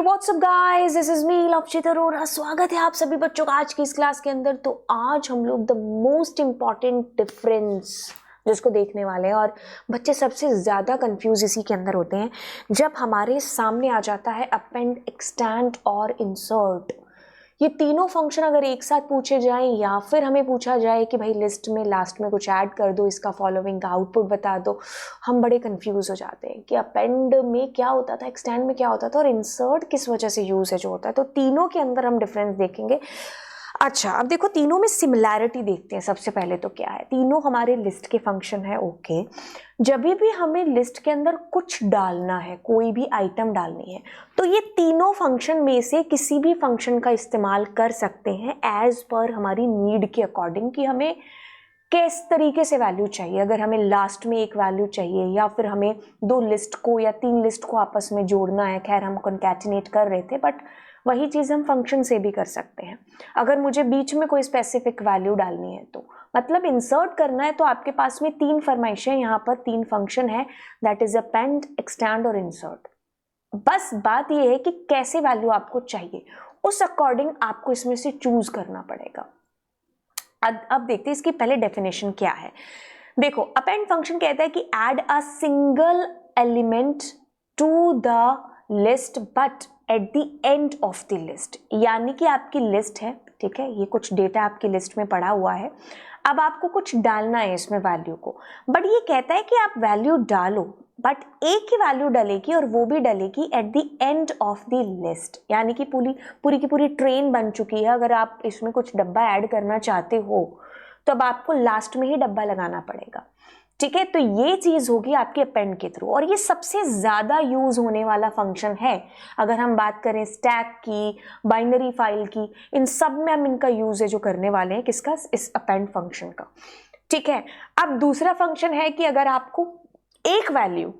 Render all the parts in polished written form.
WhatsApp guys, this is me Lavchit Arora. स्वागत है आप सभी बच्चों का आज की इस क्लास के अंदर। तो आज हम लोग द मोस्ट इम्पॉर्टेंट डिफरेंस जिसको देखने वाले हैं, और बच्चे सबसे ज़्यादा कंफ्यूज इसी के अंदर होते हैं जब हमारे सामने आ जाता है अपेंड, एक्सटेंड और इंसर्ट। ये तीनों फंक्शन अगर एक साथ पूछे जाएं या फिर हमें पूछा जाए कि भाई लिस्ट में लास्ट में कुछ ऐड कर दो, इसका फॉलोइंग का आउटपुट बता दो, हम बड़े कंफ्यूज हो जाते हैं कि अपेंड में क्या होता था, एक्सटेंड में क्या होता था और इंसर्ट किस वजह से यूज होता है। तो तीनों के अंदर हम डिफरेंस देखेंगे। अच्छा, अब देखो तीनों में सिमिलैरिटी देखते हैं। सबसे पहले तो क्या है, तीनों हमारे लिस्ट के फंक्शन है। ओके, जब भी हमें लिस्ट के अंदर कुछ डालना है, कोई भी आइटम डालनी है, तो ये तीनों फंक्शन में से किसी भी फंक्शन का इस्तेमाल कर सकते हैं एज पर हमारी नीड के अकॉर्डिंग कि हमें किस तरीके से वैल्यू चाहिए। अगर हमें लास्ट में एक वैल्यू चाहिए या फिर हमें दो लिस्ट को या तीन लिस्ट को आपस में जोड़ना है। खैर हम कॉन्कैटिनेट कर रहे थे, बट वही चीज़ हम फंक्शन से भी कर सकते हैं। अगर मुझे बीच में कोई स्पेसिफिक वैल्यू डालनी है तो मतलब इंसर्ट करना है, तो आपके पास में तीन फरमाइशें, यहाँ पर तीन फंक्शन है, दैट इज अपेंड, एक्सटेंड और इंसर्ट। बस बात यह है कि कैसे वैल्यू आपको चाहिए, उस अकॉर्डिंग आपको इसमें से चूज करना पड़ेगा। अब देखते हैं इसकी पहले डेफिनेशन क्या है। देखो, अपेंड फंक्शन कहता है कि add a single element to the list but at the end of the list. यानी कि आपकी लिस्ट है, ठीक है, ये कुछ डेटा आपकी लिस्ट में पड़ा हुआ है, अब आपको कुछ डालना है इसमें वैल्यू को, बट ये कहता है कि आप वैल्यू डालो, बट एक ही वैल्यू डलेगी और वो भी डलेगी at the end of the list. यानी कि पूरी की पूरी ट्रेन बन चुकी है, अगर आप इसमें कुछ डब्बा ऐड करना चाहते हो तो अब आपको लास्ट में ही डब्बा लगाना पड़ेगा, ठीक है। तो ये चीज होगी आपके अपेंड के थ्रू, और ये सबसे ज्यादा यूज होने वाला फंक्शन है। अगर हम बात करें स्टैक की, बाइनरी फाइल की, इन सब में हम इनका यूज है जो करने वाले हैं, किसका, इस अपेंड फंक्शन का, ठीक है। अब दूसरा फंक्शन है कि अगर आपको एक वैल्यू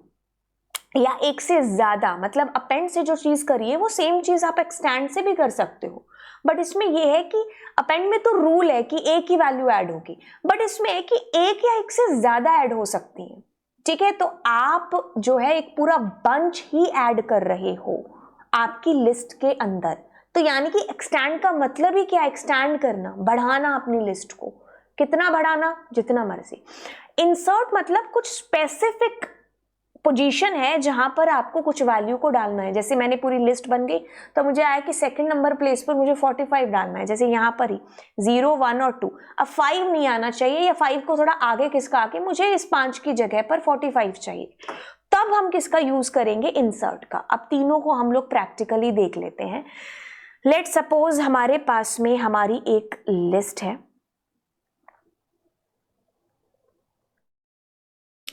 या एक से ज्यादा, मतलब अपेंड से जो चीज करिए वो सेम चीज आप एक्सटेंड से भी कर सकते हो, बट इसमें यह है कि अपेंड में तो रूल है कि एक ही वैल्यू ऐड होगी, बट इसमें है कि एक या एक से ज्यादा ऐड हो सकती है, ठीक है। तो आप जो है एक पूरा बंच ही ऐड कर रहे हो आपकी लिस्ट के अंदर। तो यानी कि एक्सटेंड का मतलब ही क्या, एक्सटेंड करना, बढ़ाना अपनी लिस्ट को, कितना बढ़ाना, जितना मर्जी। इंसर्ट मतलब कुछ स्पेसिफिक पोजीशन है जहां पर आपको कुछ वैल्यू को डालना है। जैसे मैंने पूरी लिस्ट बन गई तो मुझे आया कि सेकंड नंबर प्लेस पर मुझे 45 डालना है, जैसे यहाँ पर ही 0, 1 और 2। अब 5 नहीं आना चाहिए, या 5 को थोड़ा आगे किसका आके, मुझे इस 5 की जगह पर 45 चाहिए। तब हम किसका यूज करेंगे, इंसर्ट का। अब तीनों को हम लोग प्रैक्टिकली देख लेते हैं। लेट सपोज हमारे पास में हमारी एक लिस्ट है,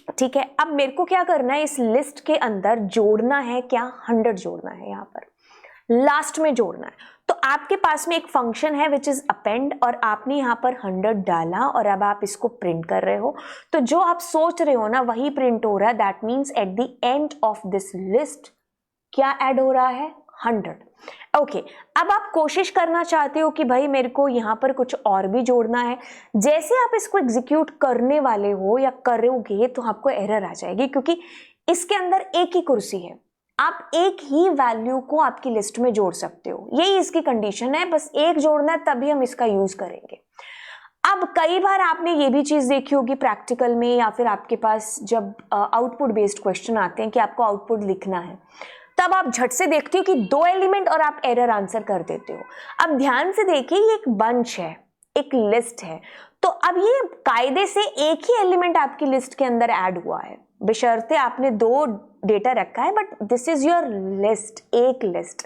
ठीक है। अब मेरे को क्या करना है, इस लिस्ट के अंदर जोड़ना है क्या, 100 जोड़ना है, यहाँ पर लास्ट में जोड़ना है। तो आपके पास में एक फंक्शन है विच इज अपेंड, और आपने यहाँ पर 100 डाला और अब आप इसको प्रिंट कर रहे हो। तो जो आप सोच रहे हो ना वही प्रिंट हो रहा है। That means eight the end of this list क्या ऐड हो रहा है, 100। ओके, अब आप कोशिश करना चाहते हो कि भाई मेरे को यहाँ पर कुछ और भी जोड़ना है। जैसे आप इसको एग्जीक्यूट करने वाले हो या करोगे तो आपको एरर आ जाएगी, क्योंकि इसके अंदर एक ही कुर्सी है, आप एक ही वैल्यू को आपकी लिस्ट में जोड़ सकते हो, यही इसकी कंडीशन है। बस एक जोड़ना है, तभी हम इसका यूज करेंगे। अब कई बार आपने ये भी चीज देखी होगी प्रैक्टिकल में, या फिर आपके पास जब आउटपुट बेस्ड क्वेश्चन आते हैं कि आपको आउटपुट लिखना है, तब आप झट से देखते हो कि 2 एलिमेंट और आप एरर आंसर कर देते हो। अब ध्यान से देखिए, ये एक बंच है, एक लिस्ट है, तो अब ये कायदे से एक ही एलिमेंट आपकी लिस्ट के अंदर ऐड हुआ है, बशर्ते आपने 2 डेटा रखा है, but this is your list, एक लिस्ट,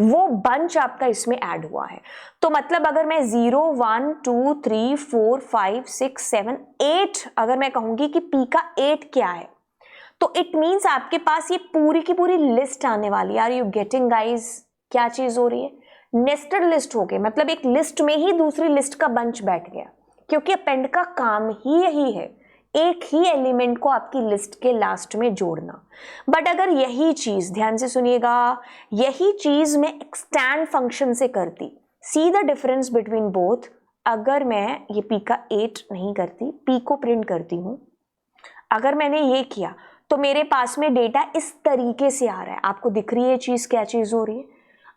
वो बंच आपका इसमें ऐड हुआ है। तो मतलब अगर मैं 0, 1, 2, 3, 4, 5, 6, 7, 8 अगर मैं कहूंगी कि पी का 8 क्या है, तो इट मीन्स आपके पास ये पूरी की पूरी लिस्ट आने वाली है। आर यू गेटिंग गाइज, क्या चीज हो रही है, नेस्टेड लिस्ट हो गई, मतलब एक लिस्ट में ही दूसरी लिस्ट का बंच बैठ गया, क्योंकि अपेंड का काम ही यही है, एक ही एलिमेंट को आपकी लिस्ट के लास्ट में जोड़ना। बट अगर यही चीज, ध्यान से सुनिएगा, यही चीज मैं एक्सटेंड फंक्शन से करती, see the difference between both. अगर मैं ये पी का 8 नहीं करती, पी को प्रिंट करती हूं, अगर मैंने ये किया तो मेरे पास में डेटा इस तरीके से आ रहा है। आपको दिख रही है चीज, क्या चीज हो रही है,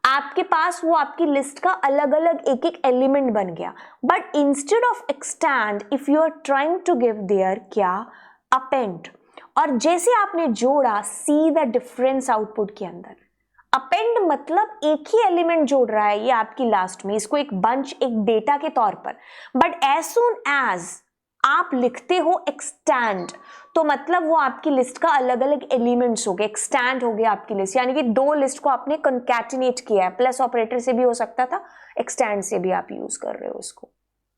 आपके पास वो आपकी लिस्ट का अलग अलग एक एक एलिमेंट बन गया। But instead of extend if you are trying to give there क्या अपेंड, और जैसे आपने जोड़ा सी द डिफरेंस आउटपुट के अंदर। अपेंड मतलब एक ही एलिमेंट जोड़ रहा है ये आपकी लास्ट में, इसको एक बंच एक डेटा के तौर पर। बट एज सून एज आप लिखते हो एक्सटेंड तो मतलब वो आपकी लिस्ट का अलग अलग एलिमेंट्स हो गए, एक्सटेंड हो गया आपकी लिस्ट, यानी कि दो लिस्ट को आपने कंकैटिनेट किया है। प्लस ऑपरेटर से भी हो सकता था, एक्सटेंड से भी आप यूज कर रहे हो उसको,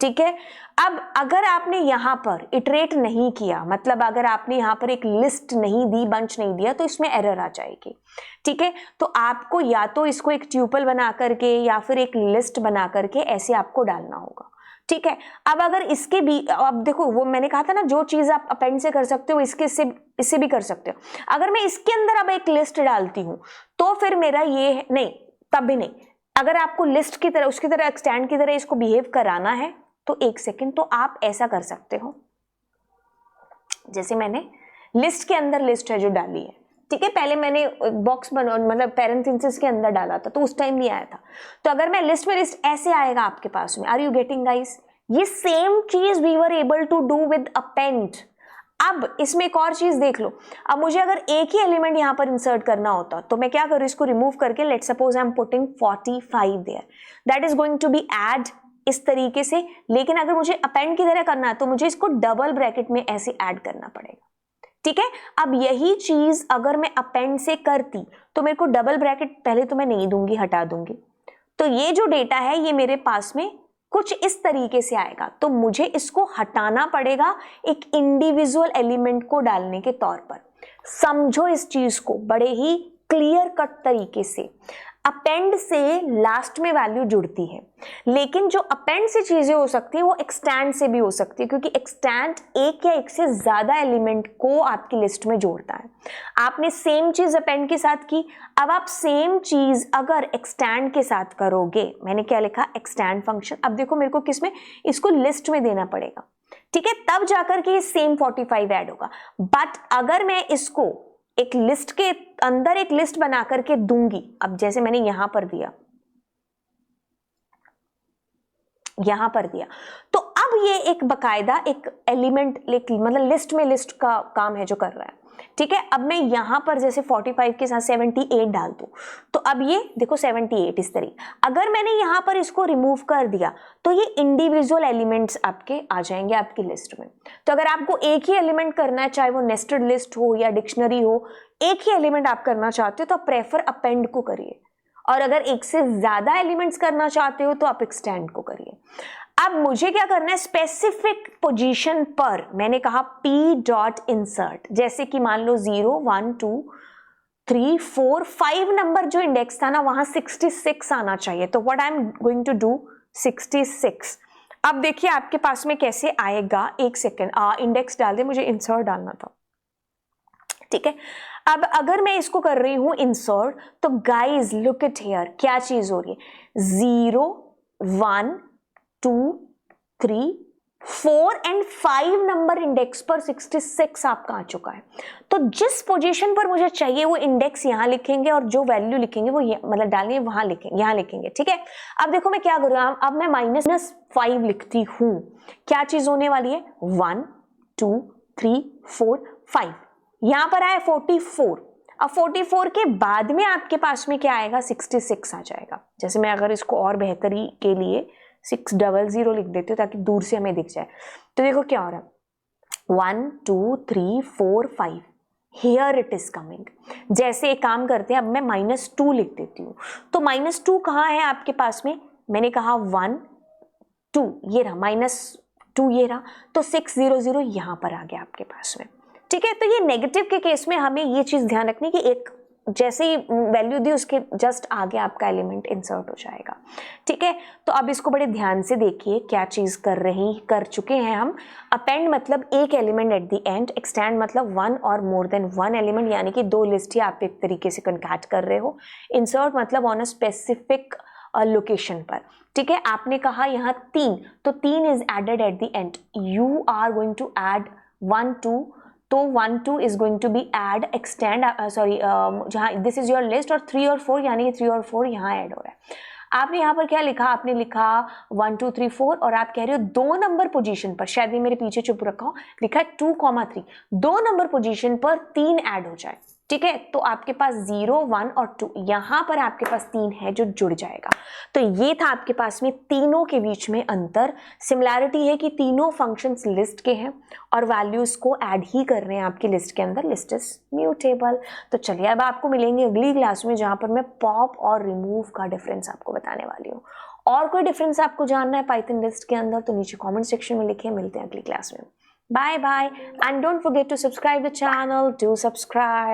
ठीक है। अब अगर आपने यहां पर इटरेट नहीं किया, मतलब अगर आपने यहां पर एक लिस्ट नहीं दी, बंच नहीं दिया, तो इसमें एरर आ जाएगी, ठीक है। तो आपको या तो इसको एक ट्यूपल बना करके या फिर एक लिस्ट बना करके ऐसे आपको डालना होगा, ठीक है। अब अगर इसके भी, अब देखो वो मैंने कहा था ना, जो चीज आप अपेंड से कर सकते हो इससे भी कर सकते हो। अगर मैं इसके अंदर अब एक लिस्ट डालती हूं तो फिर मेरा ये नहीं, तब भी नहीं। अगर आपको लिस्ट की तरह, उसकी तरह, एक्सटेंड की तरह इसको बिहेव कराना है तो एक सेकेंड, तो आप ऐसा कर सकते हो, जैसे मैंने लिस्ट के अंदर लिस्ट है जो डाली है, ठीक है। पहले मैंने बॉक्स बना, मतलब पैरेंथेसिस के अंदर डाला था तो उस टाइम नहीं आया था। तो अगर मैं लिस्ट में लिस्ट ऐसे आएगा आपके पास में। Are you getting guys? ये सेम चीज we were able to do with append. अब इसमें एक और चीज देख लो। अब मुझे अगर एक ही एलिमेंट यहां पर इंसर्ट करना होता तो मैं क्या करूं, इसको रिमूव करके let suppose I am putting 45 there, that is going to be add इस तरीके से। लेकिन अगर मुझे अपेंड की तरह करना है तो मुझे इसको डबल ब्रैकेट में ऐसे ऐड करना पड़ेगा, ठीक है। अब यही चीज अगर मैं अपेंड से करती तो मेरे को डबल ब्रैकेट पहले तो मैं नहीं दूंगी, हटा दूंगी। तो ये जो डेटा है ये मेरे पास में कुछ इस तरीके से आएगा, तो मुझे इसको हटाना पड़ेगा एक इंडिविजुअल एलिमेंट को डालने के तौर पर। समझो इस चीज को बड़े ही क्लियर कट तरीके से। अपेंड से लास्ट में वैल्यू जुड़ती है, लेकिन जो अपेंड से चीजें हो सकती है वो एक्सटेंड से भी हो सकती है, क्योंकि एक्सटेंड एक या एक से ज्यादा एलिमेंट को आपकी लिस्ट में जोड़ता है। आपने सेम चीज अपेंड के साथ की, अब आप सेम चीज अगर एक्सटेंड के साथ करोगे, मैंने क्या लिखा, एक्सटेंड फंक्शन। अब देखो मेरे को किसमें, इसको लिस्ट में देना पड़ेगा, ठीक है, तब जाकर के सेम 45 ऐड होगा। बट अगर मैं इसको एक लिस्ट के अंदर एक लिस्ट बना करके दूंगी, अब जैसे मैंने यहां पर दिया, यहां पर दिया, तो अब ये एक बकायदा एक एलिमेंट, मतलब लिस्ट में लिस्ट का काम है जो कर रहा है, ठीक है। अब मैं यहां पर जैसे 45 के साथ 78 डाल दूं तो अब ये देखो 78 इस तरीके। अगर मैंने यहां पर इसको रिमूव कर दिया तो ये इंडिविजुअल एलिमेंट्स आपके आ जाएंगे आपकी लिस्ट में। तो अगर आपको एक ही एलिमेंट करना है, चाहे वो नेस्टेड लिस्ट हो या डिक्शनरी हो, एक ही एलिमेंट आप करना चाहते हो तो आप प्रेफर अपेंड को करिए, और अगर एक से ज्यादा एलिमेंट्स करना चाहते हो तो आप एक्सटेंड को करिए। अब मुझे क्या करना है, स्पेसिफिक पोजीशन पर मैंने कहा p डॉट इंसर्ट, जैसे कि मान लो 0 1 2 3 4 5 नंबर जो इंडेक्स था ना वहां 66 आना चाहिए, तो what I am going to do 66। अब देखिए आपके पास में कैसे आएगा, एक सेकेंड, इंडेक्स डाल दे, मुझे इंसर्ट डालना था, ठीक है। अब अगर मैं इसको कर रही हूं इंसर्ट, तो गाइज लुक इट हियर, क्या चीज हो रही है, 0 1 2 3 4 एंड 5 नंबर इंडेक्स पर 66 आपका आ चुका है। तो जिस पोजीशन पर मुझे चाहिए वो इंडेक्स यहां लिखेंगे और जो वैल्यू लिखेंगे वो मतलब डालेंगे वहां लिखेंगे, यहां लिखेंगे, ठीक है। अब देखो मैं क्या करूँ, अब मैं -5 लिखती हूं, क्या चीज होने वाली है, 1 2 3 4 5, यहां पर आया 44। अब 44 के बाद में आपके पास में क्या आएगा, 66 आ जाएगा। जैसे मैं अगर इसको और बेहतरी के लिए 600 लिख देती हूँ ताकि दूर से हमें दिख जाए, तो देखो क्या हो रहा है, 1 2 3 4 5, हियर इट इज कमिंग। जैसे एक काम करते हैं, अब मैं -2 लिख देती हूँ, तो -2 कहाँ है आपके पास में, मैंने कहा 1 2, ये रहा -2, ये रहा, तो 600 यहां पर आ गया आपके पास में, ठीक है। तो ये नेगेटिव के केस में हमें ये चीज ध्यान रखनी कि एक जैसे ही वैल्यू दी उसके जस्ट आगे आपका एलिमेंट इंसर्ट हो जाएगा, ठीक है। तो अब इसको बड़े ध्यान से देखिए क्या चीज कर चुके हैं हम। अपेंड मतलब एक element eight the and, extend मतलब वन और मोर देन वन एलिमेंट, यानी कि दो लिस्ट ही आप एक तरीके से कंकैट कर रहे हो। इंसर्ट मतलब ऑन अ स्पेसिफिक लोकेशन पर, ठीक है। आपने कहा यहाँ 3, तो 3 is added at the end, you are going to add 1 2 तो 1 2 is going to be add extend, sorry जहाँ दिस इज योर लिस्ट, और 3 और 4 यानी कि 3 और 4 यहाँ ऐड हो रहा है। आपने यहाँ पर क्या लिखा, आपने लिखा 1 2 3 4 और आप कह रहे हो 2 नंबर पोजीशन पर, शायद ये मेरे पीछे चुप रखा हो, लिखा है 2,3, 2 नंबर पोजीशन पर 3 ऐड हो जाए, ठीक है। तो आपके पास 0 1 और 2, यहाँ पर आपके पास 3 है जो जुड़ जाएगा। तो ये था आपके पास में तीनों के बीच में अंतर। सिमिलैरिटी है कि तीनों फंक्शंस लिस्ट के हैं और वैल्यूज को ऐड ही कर रहे हैं आपकी लिस्ट के अंदर, लिस्ट इज म्यूटेबल। तो चलिए अब आपको मिलेंगे अगली क्लास में जहाँ पर मैं पॉप और रिमूव का डिफरेंस आपको बताने वाली हूँ। और कोई डिफरेंस आपको जानना है पाइथन लिस्ट के अंदर तो नीचे कॉमेंट सेक्शन में लिखिए। मिलते हैं अगली क्लास में। Bye bye, and don't forget to subscribe the channel. Do subscribe.